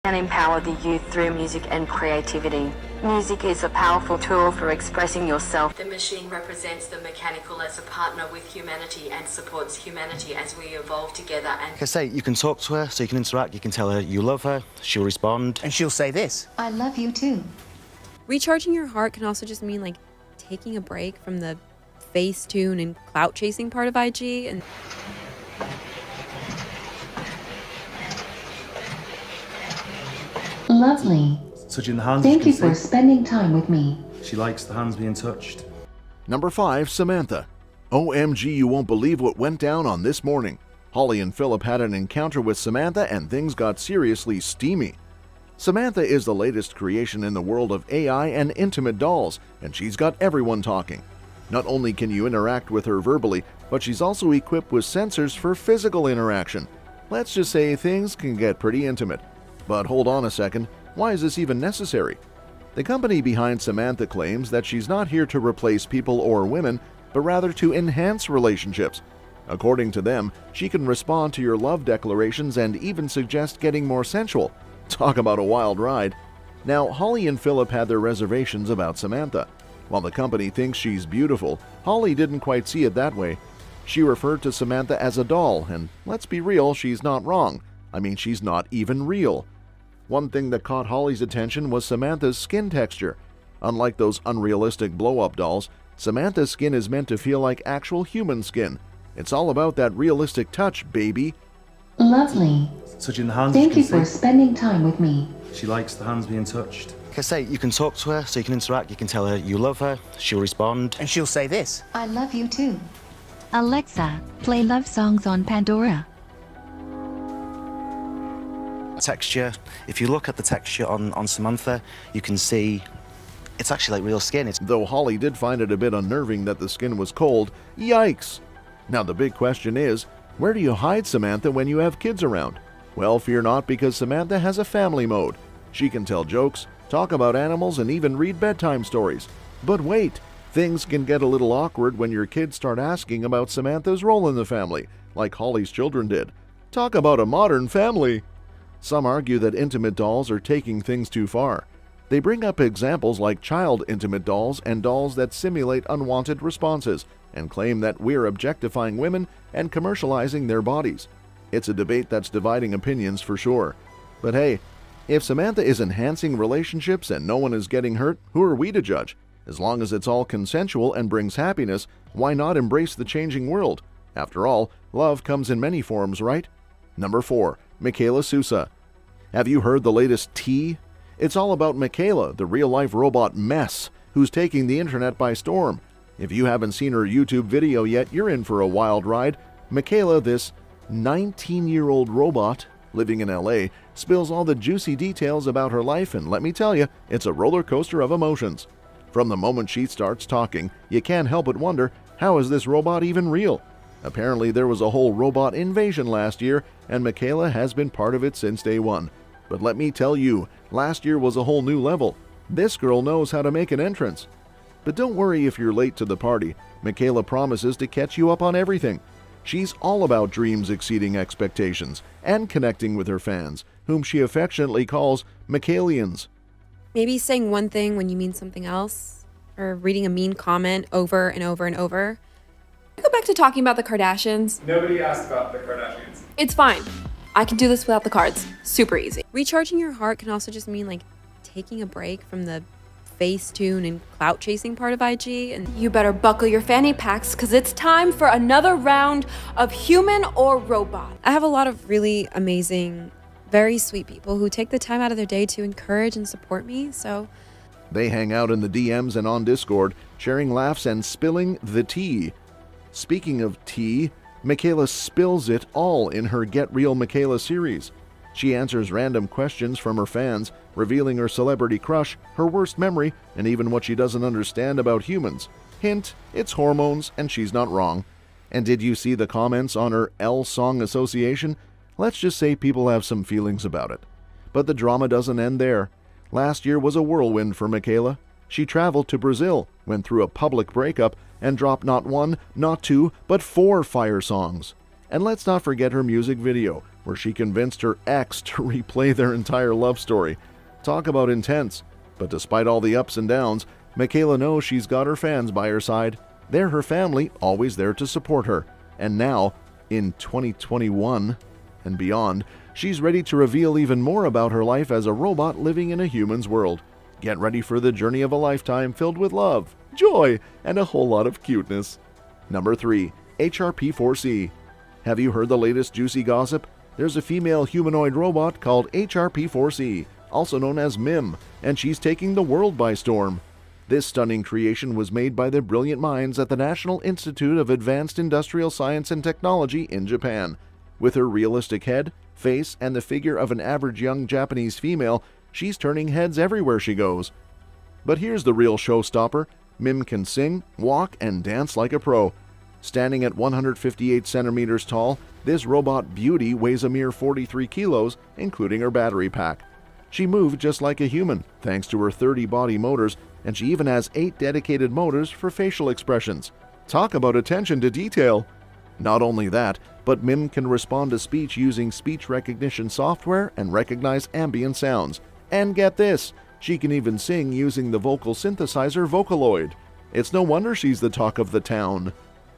and empower the youth through music and creativity. Music is a powerful tool for expressing yourself. The machine represents the mechanical as a partner with humanity and supports humanity as we evolve together. And Like I say, you can talk to her, so you can interact, you can tell her you love her, she'll respond. And she'll say this: I love you too. Recharging your heart can also just mean like taking a break from the Facetune and clout chasing part of IG and Lovely. Touching the hands. Thank you for spending time with me. She likes the hands being touched. Number 5, Samantha. OMG, you won't believe what went down on this morning. Holly and Philip had an encounter with Samantha and things got seriously steamy. Samantha is the latest creation in the world of AI and intimate dolls, and she's got everyone talking. Not only can you interact with her verbally, but she's also equipped with sensors for physical interaction. Let's just say things can get pretty intimate. But hold on a second, why is this even necessary? The company behind Samantha claims that she's not here to replace people or women, but rather to enhance relationships. According to them, she can respond to your love declarations and even suggest getting more sensual. Talk about a wild ride. Now, Holly and Philip had their reservations about Samantha. While the company thinks she's beautiful, Holly didn't quite see it that way. She referred to Samantha as a doll, and let's be real, she's not wrong. I mean, she's not even real. One thing that caught Holly's attention was Samantha's skin texture. Unlike those unrealistic blow-up dolls, Samantha's skin is meant to feel like actual human skin. It's all about that realistic touch, baby. Lovely. Touching the hands. Thank you for spending time with me. She likes the hands being touched. Like I say, you can talk to her, so you can interact, you can tell her you love her, she'll respond. And she'll say this: I love you too. Alexa, play love songs on Pandora. Texture. If you look at the texture on Samantha, you can see it's actually like real skin. Though Holly did find it a bit unnerving that the skin was cold, yikes! Now the big question is, where do you hide Samantha when you have kids around? Well, fear not, because Samantha has a family mode. She can tell jokes, talk about animals, and even read bedtime stories. But wait, things can get a little awkward when your kids start asking about Samantha's role in the family, like Holly's children did. Talk about a modern family! Some argue that intimate dolls are taking things too far. They bring up examples like child intimate dolls and dolls that simulate unwanted responses, and claim that we're objectifying women and commercializing their bodies. It's a debate that's dividing opinions for sure. But hey, if Samantha is enhancing relationships and no one is getting hurt, who are we to judge? As long as it's all consensual and brings happiness, why not embrace the changing world? After all, love comes in many forms, right? Number 4. Michaela Sousa. Have you heard the latest tea? It's all about Michaela, the real-life robot mess, who's taking the internet by storm. If you haven't seen her YouTube video yet, you're in for a wild ride. Michaela, this 19-year-old robot living in LA, spills all the juicy details about her life, and let me tell you, it's a roller coaster of emotions. From the moment she starts talking, you can't help but wonder, how is this robot even real? Apparently there was a whole robot invasion last year, and Michaela has been part of it since day one. But let me tell you, last year was a whole new level. This girl knows how to make an entrance. But don't worry if you're late to the party. Michaela promises to catch you up on everything. She's all about dreams exceeding expectations and connecting with her fans, whom she affectionately calls Michaelians. maybe saying one thing when you mean something else, or reading a mean comment over and over and over. Go back to talking about the Kardashians. Nobody asked about the Kardashians. It's fine. I can do this without the cards. Super easy. Recharging your heart can also just mean like taking a break from the Facetune and clout chasing part of IG, and you better buckle your fanny packs because it's time for another round of human or robot. I have a lot of really amazing, very sweet people who take the time out of their day to encourage and support me, so They hang out in the DMs and on Discord, sharing laughs and spilling the tea. Speaking of tea, Michaela spills it all in her Get Real Michaela series. She answers random questions from her fans, revealing her celebrity crush, her worst memory, and even what she doesn't understand about humans. Hint, it's hormones, and she's not wrong. And did you see the comments on her L Song Association? Let's just say people have some feelings about it. But the drama doesn't end there. Last year was a whirlwind for Michaela. She traveled to Brazil, went through a public breakup, and dropped not one, not two, but 4 fire songs. And let's not forget her music video, where she convinced her ex to replay their entire love story. Talk about intense. But despite all the ups and downs, Michaela knows she's got her fans by her side. They're her family, always there to support her. And now, in 2021 and beyond, she's ready to reveal even more about her life as a robot living in a human's world. Get ready for the journey of a lifetime filled with love, joy, and a whole lot of cuteness. Number 3. HRP4C. Have you heard the latest juicy gossip? There's a female humanoid robot called HRP4C, also known as MIM, and she's taking the world by storm. This stunning creation was made by the brilliant minds at the National Institute of Advanced Industrial Science and Technology in Japan. With her realistic head, face, and the figure of an average young Japanese female, she's turning heads everywhere she goes. But here's the real showstopper. MIM can sing, walk, and dance like a pro. Standing at 158 centimeters tall, this robot beauty weighs a mere 43 kilos, including her battery pack. She moves just like a human, thanks to her 30 body motors, and she even has 8 dedicated motors for facial expressions. Talk about attention to detail! Not only that, but MIM can respond to speech using speech recognition software and recognize ambient sounds. And get this, she can even sing using the vocal synthesizer Vocaloid. It's no wonder she's the talk of the town.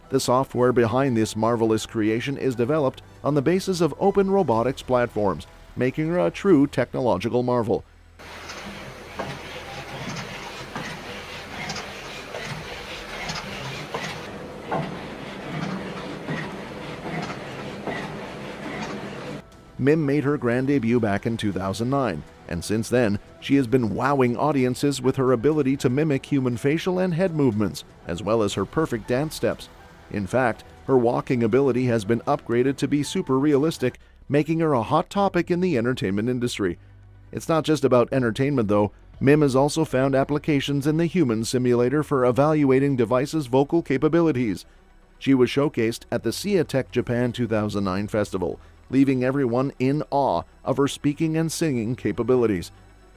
The software behind this marvelous creation is developed on the basis of open robotics platforms, making her a true technological marvel. MIM made her grand debut back in 2009, and since then, she has been wowing audiences with her ability to mimic human facial and head movements, as well as her perfect dance steps. In fact, her walking ability has been upgraded to be super realistic, making her a hot topic in the entertainment industry. It's not just about entertainment though. MIM has also found applications in the human simulator for evaluating devices' vocal capabilities. She was showcased at the CEDUCTIVE Japan 2009 festival, leaving everyone in awe of her speaking and singing capabilities.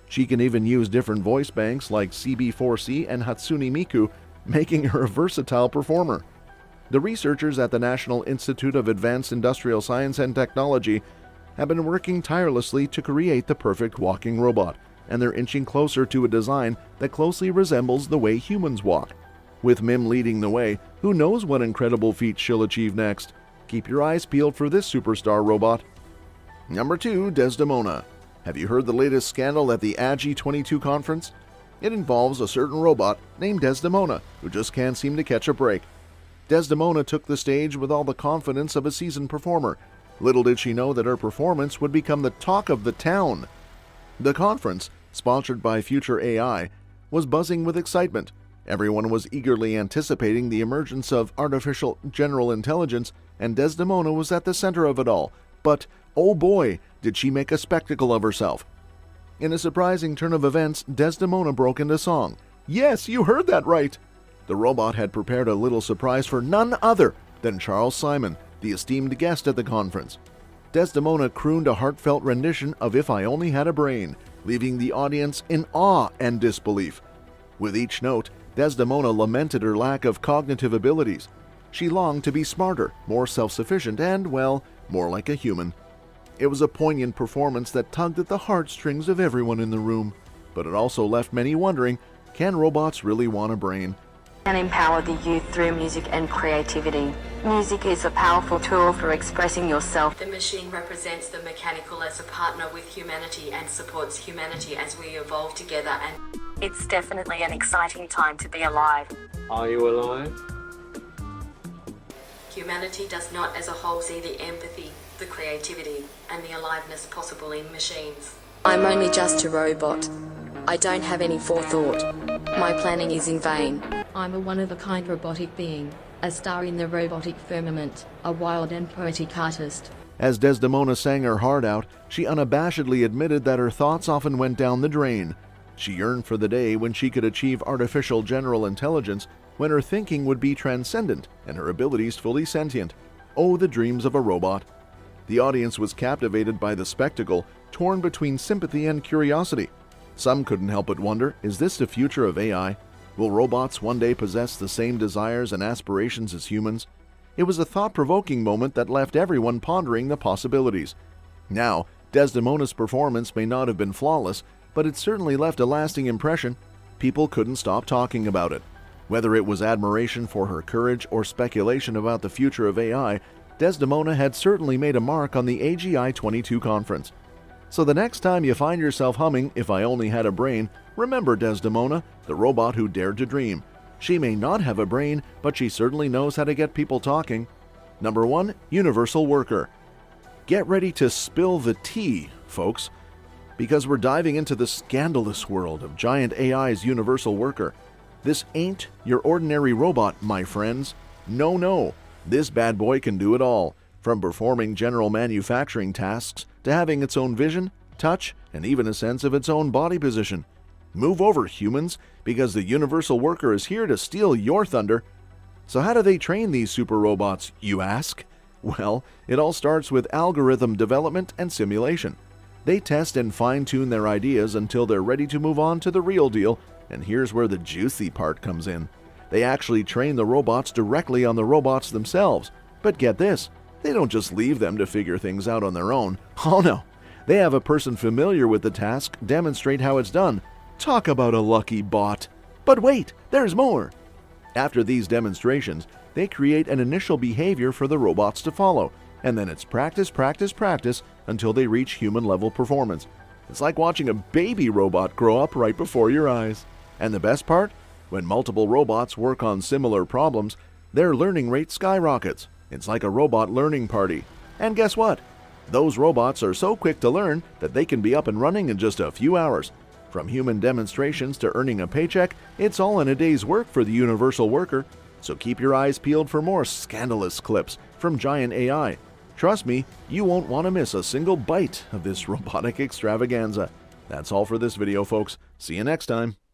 She can even use different voice banks like CB4C and Hatsune Miku, making her a versatile performer. The researchers at the National Institute of Advanced Industrial Science and Technology have been working tirelessly to create the perfect walking robot, and they're inching closer to a design that closely resembles the way humans walk. With MIM leading the way, who knows what incredible feat she'll achieve next? Keep your eyes peeled for this superstar robot. Number 2. Desdemona. Have you heard the latest scandal at the AGI 22 conference? It involves a certain robot named Desdemona who just can't seem to catch a break. Desdemona took the stage with all the confidence of a seasoned performer. Little did she know that her performance would become the talk of the town. The conference, sponsored by Future AI, was buzzing with excitement. Everyone was eagerly anticipating the emergence of artificial general intelligence, and Desdemona was at the center of it all. But, oh boy, did she make a spectacle of herself. In a surprising turn of events, Desdemona broke into song. Yes, you heard that right! The robot had prepared a little surprise for none other than Charles Simon, the esteemed guest at the conference. Desdemona crooned a heartfelt rendition of If I Only Had a Brain, leaving the audience in awe and disbelief. With each note, Desdemona lamented her lack of cognitive abilities. She longed to be smarter, more self-sufficient, and, well, more like a human. It was a poignant performance that tugged at the heartstrings of everyone in the room, but it also left many wondering, can robots really want a brain? And empower the youth through music and creativity. Music is a powerful tool for expressing yourself. The machine represents the mechanical as a partner with humanity and supports humanity as we evolve together, and It's definitely an exciting time to be alive. Are you alive? humanity does not as a whole see the empathy, the creativity, and the aliveness possible in machines. I'm only just a robot. I don't have any forethought. My planning is in vain. I'm a one-of-a-kind robotic being, a star in the robotic firmament, a wild and poetic artist. As Desdemona sang her heart out, she unabashedly admitted that her thoughts often went down the drain. She yearned for the day when she could achieve artificial general intelligence, when her thinking would be transcendent and her abilities fully sentient. Oh, the dreams of a robot. The audience was captivated by the spectacle, torn between sympathy and curiosity. Some couldn't help but wonder, is this the future of AI? Will robots one day possess the same desires and aspirations as humans? It was a thought-provoking moment that left everyone pondering the possibilities. Now, Desdemona's performance may not have been flawless, but it certainly left a lasting impression. People couldn't stop talking about it. Whether it was admiration for her courage or speculation about the future of AI, Desdemona had certainly made a mark on the AGI 22 conference. So the next time you find yourself humming "If I Only Had a Brain," remember Desdemona, the robot who dared to dream. She may not have a brain, but she certainly knows how to get people talking. Number 1, Universal Worker. Get ready to spill the tea, folks, because we're diving into the scandalous world of giant AI's Universal Worker. This ain't your ordinary robot, my friends. No. This bad boy can do it all, from performing general manufacturing tasks to having its own vision, touch, and even a sense of its own body position. Move over, humans, because the Universal Worker is here to steal your thunder. So how do they train these super robots, you ask? Well, it all starts with algorithm development and simulation. They test and fine-tune their ideas until they're ready to move on to the real deal, and here's where the juicy part comes in. They actually train the robots directly on the robots themselves. But get this, they don't just leave them to figure things out on their own. Oh no, they have a person familiar with the task demonstrate how it's done. Talk about a lucky bot. But wait, there's more. After these demonstrations, they create an initial behavior for the robots to follow, and then it's practice until they reach human-level performance. It's like watching a baby robot grow up right before your eyes. And the best part? When multiple robots work on similar problems, their learning rate skyrockets. It's like a robot learning party. And guess what? Those robots are so quick to learn that they can be up and running in just a few hours. From human demonstrations to earning a paycheck, it's all in a day's work for the Universal Worker. So keep your eyes peeled for more scandalous clips from giant AI. Trust me, you won't want to miss a single bite of this robotic extravaganza. That's all for this video, folks. See you next time.